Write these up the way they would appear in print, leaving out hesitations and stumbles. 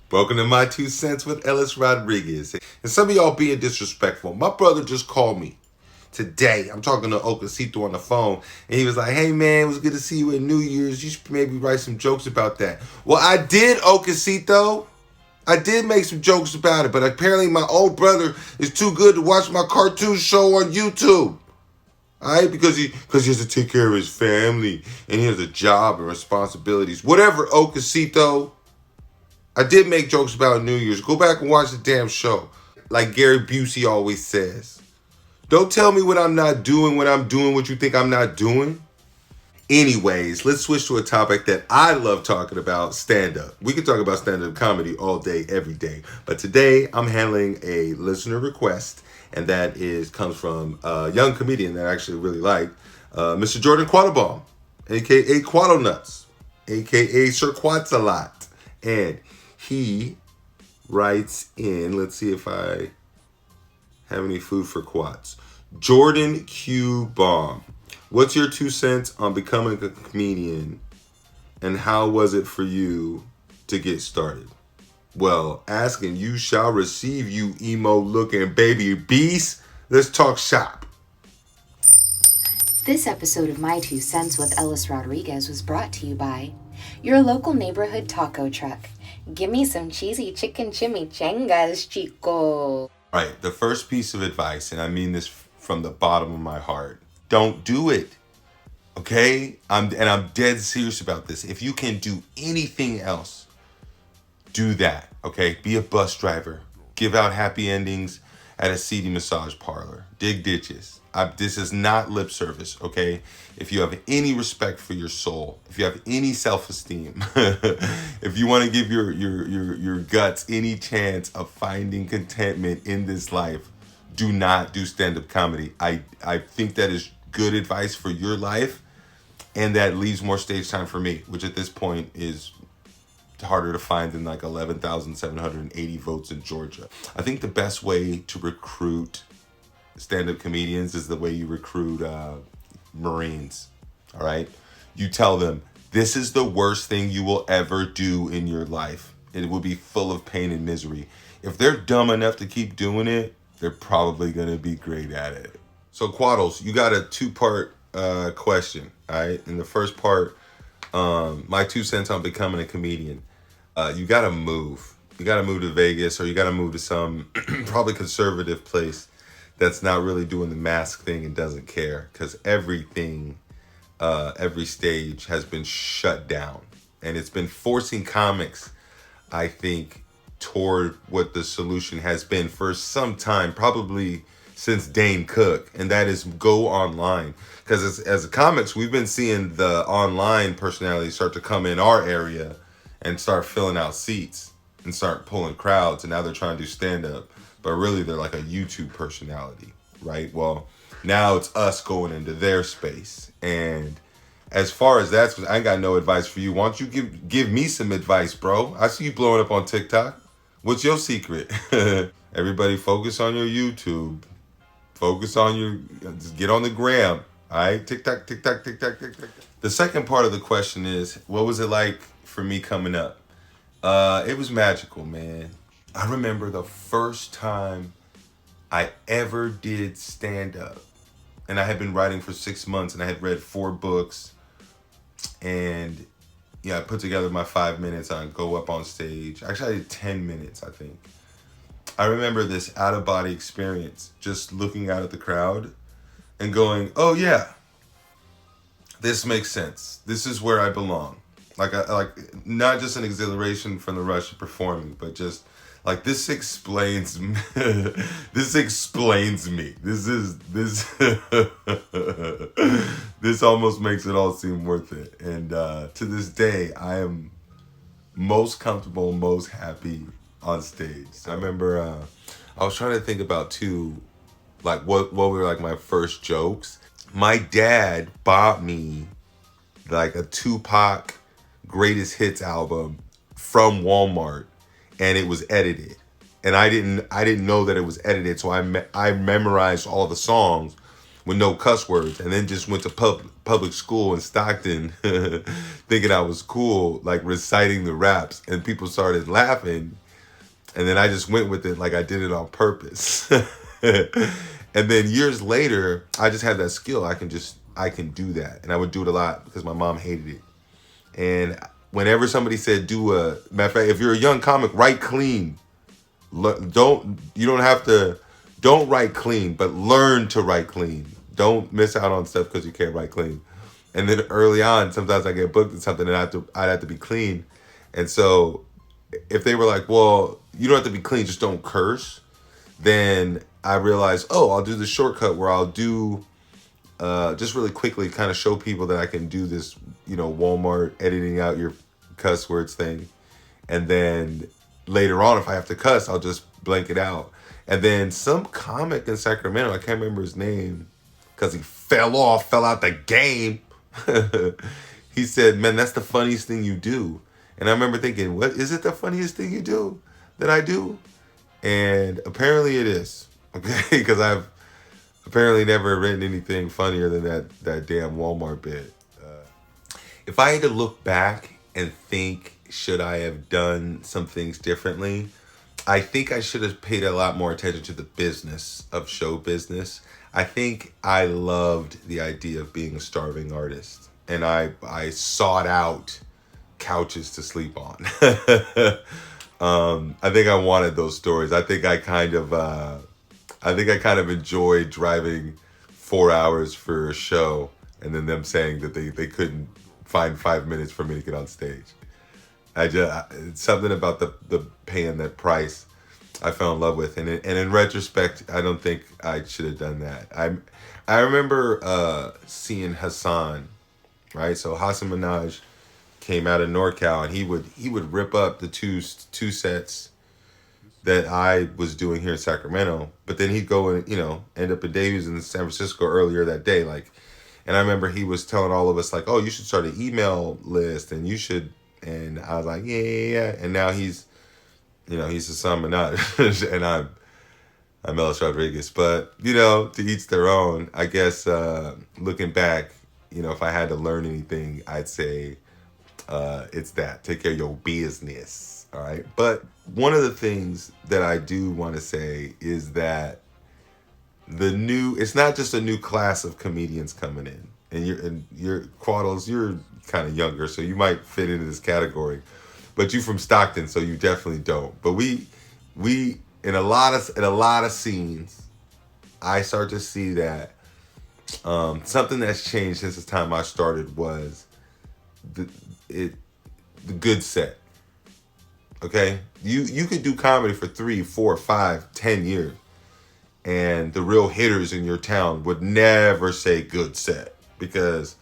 Welcome to My Two Cents with Ellis Rodriguez. And some of y'all being disrespectful. My brother just called me today. I'm talking to Okasito on the phone, and he was like, "Hey man, it was good to see you at New Year's. You should maybe write some jokes about that." Well, I did, Okasito. I did make some jokes about it, but apparently my old brother is too good to watch my cartoon show on YouTube. Alright, because he has to take care of his family and he has a job and responsibilities. Whatever, Okasito. I did make jokes about New Year's. Go back and watch the damn show. Like Gary Busey always says. Don't tell me what I'm not doing when I'm doing what you think I'm not doing. Anyways, let's switch to a topic that I love talking about, stand-up. We can talk about stand-up comedy all day, every day. But today, I'm handling a listener request, and that comes from a young comedian that I actually really like, Mr. Jordan Quattlebaum, a.k.a. Quaddle Nuts, a.k.a. Sir Quats a lot. And he writes in, let's see if I have any food for quats. Jordan Q. Baum. What's your 2 cents on becoming a comedian, and how was it for you to get started? Well, asking you shall receive, you emo looking baby beast. Let's talk shop. This episode of My Two Cents with Ellis Rodriguez was brought to you by your local neighborhood taco truck. Give me some cheesy chicken chimichangas, chico. All right, the first piece of advice, and I mean this from the bottom of my heart. Don't do it. Okay? I'm dead serious about this. If you can do anything else, do that. Okay? Be a bus driver. Give out happy endings at a seedy massage parlor. Dig ditches. This is not lip service, okay? If you have any respect for your soul, if you have any self-esteem, if you want to give your guts any chance of finding contentment in this life, do not do stand-up comedy. I think that is good advice for your life, and that leaves more stage time for me, which at this point is harder to find than like 11,780 votes in Georgia. I think the best way to recruit stand-up comedians is the way you recruit Marines. All right? You tell them, this is the worst thing you will ever do in your life. It will be full of pain and misery. If they're dumb enough to keep doing it, they're probably going to be great at it. So, Quaddles, you got a two-part question, all right? In the first part, my 2 cents on becoming a comedian. You got to move. You got to move to Vegas, or you got to move to some probably conservative place that's not really doing the mask thing and doesn't care, because everything, every stage has been shut down, and it's been forcing comics, I think, toward what the solution has been for some time, probably since Dane Cook, and that is go online. Because as comics, we've been seeing the online personalities start to come in our area and start filling out seats and start pulling crowds, and now they're trying to do stand-up, but really they're like a YouTube personality, right? Well, now it's us going into their space. And as far as that's, I ain't got no advice for you. Why don't you give me some advice, bro? I see you blowing up on TikTok. What's your secret? Everybody focus on your YouTube. Focus on just get on the gram. All right? TikTok, TikTok, TikTok, TikTok. The second part of the question is, what was it like for me coming up? It was magical, man. I remember the first time I ever did stand-up. And I had been writing for 6 months, and I had read 4 books. And I put together my 5 minutes on go up on stage. Actually, I did 10 minutes, I think. I remember this out-of-body experience, just looking out at the crowd and going, oh yeah, this makes sense. This is where I belong. Like not just an exhilaration from the rush of performing, but just like this explains me. This explains me. This this almost makes it all seem worth it. And to this day, I am most comfortable, most happy on stage. I remember I was trying to think about too, like what were like my first jokes. My dad bought me like a Tupac greatest hits album from Walmart, and it was edited, and I didn't know that it was edited, so I memorized all the songs with no cuss words, and then just went to public school in Stockton thinking I was cool, like reciting the raps, and people started laughing, and then I just went with it like I did it on purpose. And then years later, I just had that skill. I can do that, and I would do it a lot because my mom hated it. And whenever somebody said do a matter of fact, if you're a young comic, write clean. Don't write clean, but learn to write clean. Don't miss out on stuff because you can't write clean. And then early on, sometimes I get booked in something and I'd have to be clean. And so if they were like, well, you don't have to be clean, just don't curse, then I realized, oh, I'll do the shortcut where I'll do just really quickly kind of show people that I can do this, Walmart editing out your cuss words thing. And then later on, if I have to cuss, I'll just blank it out. And then some comic in Sacramento, I can't remember his name because he fell out the game. He said, man, that's the funniest thing you do. And I remember thinking, what is it the funniest thing you do that I do? And apparently it is, okay? Because I've apparently never written anything funnier than that damn Walmart bit. If I had to look back and think, should I have done some things differently? I think I should have paid a lot more attention to the business of show business. I think I loved the idea of being a starving artist, and I sought out couches to sleep on. I think I wanted those stories. I think I kind of enjoyed driving 4 hours for a show, and then them saying that they couldn't find 5 minutes for me to get on stage. It's something about the paying that price I fell in love with, and in retrospect, I don't think I should have done that. I remember seeing Hassan, right? So Hassan Minaj came out of NorCal, and he would rip up the two sets that I was doing here in Sacramento, but then he'd go and end up in Davies in San Francisco earlier that day, like. And I remember he was telling all of us like, oh, you should start an email list, and you should. And I was like, yeah. And now he's Hassan Minaj, and I'm Ellis Rodriguez. But to each their own. I guess looking back, if I had to learn anything, I'd say it's that take care of your business. All right. But one of the things that I do want to say is that it's not just a new class of comedians coming in, and you're Quaddles, you're kind of younger, so you might fit into this category, but you from Stockton, so you definitely don't. But we in a lot of scenes, I start to see that something that's changed since the time I started was the good set. Okay, you could do comedy for 3, 4, 5, 10 years. And the real hitters in your town would never say good set because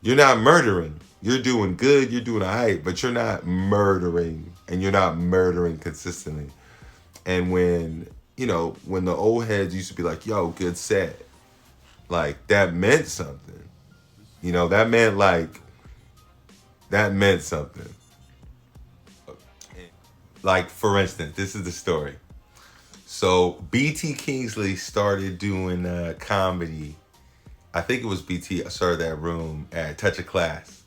you're not murdering. You're doing good, you're doing all right, but you're not murdering, and you're not murdering consistently. And when the old heads used to be like, yo, good set, like that meant something. That meant something. Like, for instance, this is the story. So BT Kingsley started doing comedy. I think it was BT. I started that room at Touch of Class.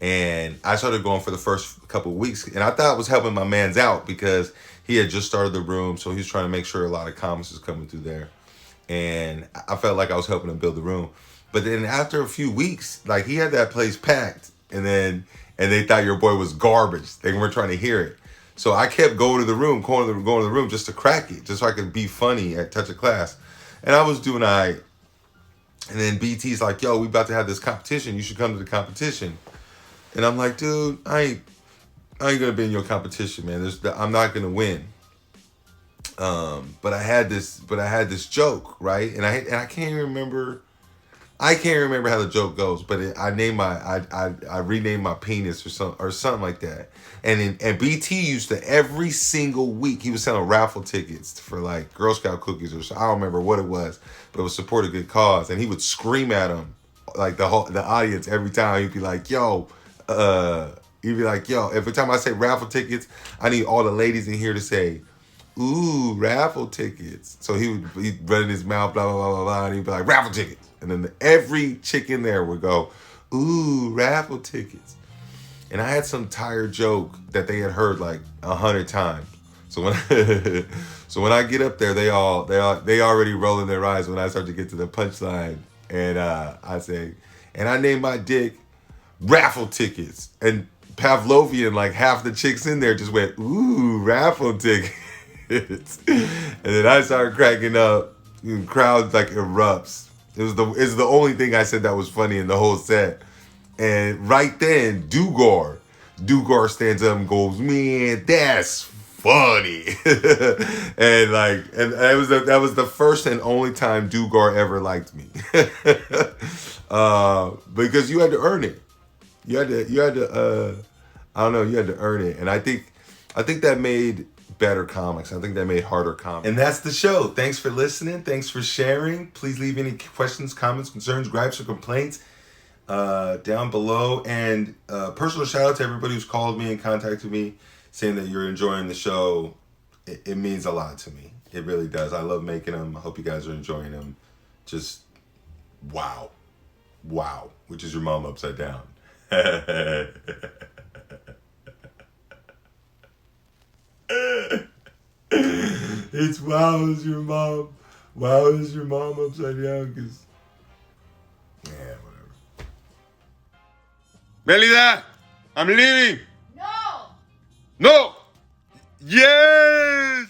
And I started going for the first couple of weeks. And I thought I was helping my mans out because he had just started the room. So he was trying to make sure a lot of comics was coming through there. And I felt like I was helping him build the room. But then after a few weeks, like he had that place packed. And they thought your boy was garbage. They weren't trying to hear it. So I kept going to the room just to crack it, just so I could be funny at Touch of Class. And I was doing all right. And then BT's like, yo, we about to have this competition. You should come to the competition. And I'm like, dude, I ain't gonna be in your competition, man. I'm not gonna win. But I had this joke, right? And I can't even remember. I can't remember how the joke goes, but I renamed my penis or something like that. And BT used to every single week he was selling raffle tickets for like Girl Scout cookies or something. I don't remember what it was, but it was support a good cause. And he would scream at him, like the audience every time. He'd be like, yo, every time I say raffle tickets, I need all the ladies in here to say, ooh, raffle tickets. So he'd run in his mouth, blah, blah, blah, blah, blah, and he'd be like, raffle tickets. And then every chicken there would go, ooh, raffle tickets. And I had some tired joke that they had heard like 100 times. So when I get up there, they already rolling their eyes when I start to get to the punchline. And I say, and I named my dick raffle tickets. And Pavlovian, like half the chicks in there just went, ooh, raffle tickets. And then I started cracking up. The crowd like erupts. It's the only thing I said that was funny in the whole set. And right then, Dugard stands up and goes, man, that's funny. and that was the first and only time Dugard ever liked me. Because you had to earn it. You had to I don't know, you had to earn it. And I think that made better comics. I think that made harder comics. And that's the show. Thanks for listening. Thanks for sharing. Please leave any questions, comments, concerns, gripes, or complaints down below. And personal shout out to everybody who's called me and contacted me saying that you're enjoying the show. It means a lot to me. It really does. I love making them. I hope you guys are enjoying them. Just wow. Which is your mom upside down. It's wow is your mom. Wow is your mom upside down, because yeah, whatever. Melida, I'm leaving. No! No. Yes.